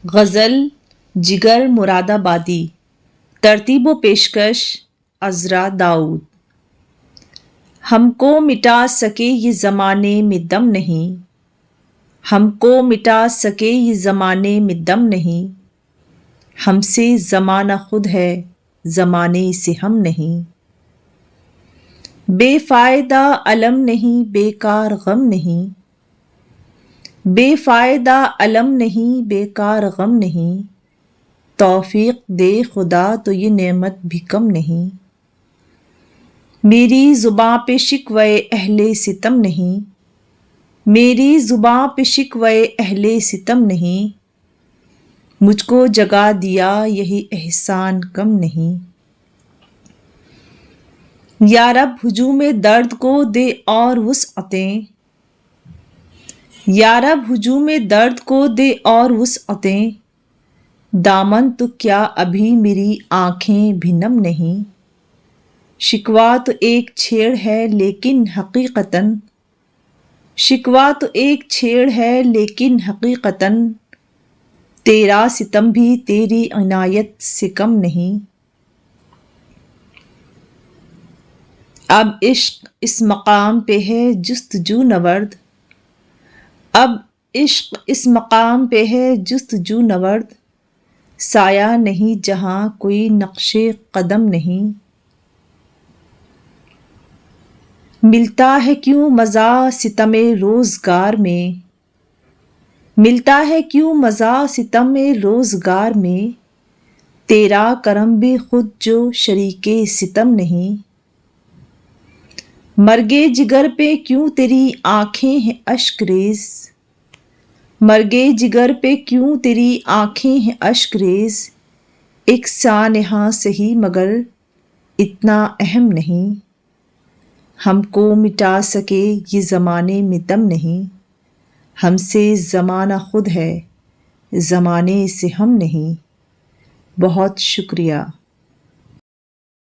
غزل جگر مراد آبادی، ترتیب و پیشکش عذرا داؤد۔ ہم کو مٹا سکے یہ زمانے میں دم نہیں، ہم کو مٹا سکے یہ زمانے میں دم نہیں، ہم سے زمانہ خود ہے زمانے سے ہم نہیں۔ بے فائدہ الم نہیں بیکار غم نہیں، بے فائدہ الم نہیں بیکار غم نہیں، توفیق دے خدا تو یہ نعمت بھی کم نہیں۔ میری زباں پہ شکوے اہل ستم نہیں، میری زباں پہ شکوے اہل ستم نہیں، مجھ کو جگا دیا یہی احسان کم نہیں۔ یا رب ہجوم درد کو دے اور وسعتیں، یا رب ہجوم درد کو دے اور وسعتیں، دامن تو کیا ابھی میری آنکھیں بھی نم نہیں۔ شکوہ تو ایک چھیڑ ہے لیکن حقیقتاً، شکوہ تو ایک چھیڑ ہے لیکن حقیقتاً، تیرا ستم بھی تیری عنایت سے کم نہیں۔ اب عشق اس مقام پہ ہے جستجو نورد، اب عشق اس مقام پہ ہے جستجو نورد، سایہ نہیں جہاں کوئی نقش قدم نہیں۔ ملتا ہے کیوں مزہ ستم روزگار میں، ملتا ہے کیوں مزہ ستم روزگار میں، تیرا کرم بھی خود جو شریک ستم نہیں۔ مرگے جگر پہ کیوں تیری آنکھیں ہیں اشک ریز، مرگے جگر پہ کیوں تیری آنکھیں ہیں اشک ریز، ایک سانحہ سہی مگر اتنا اہم نہیں۔ ہم کو مٹا سکے یہ زمانے میں دم نہیں، ہم سے زمانہ خود ہے زمانے سے ہم نہیں۔ بہت شکریہ۔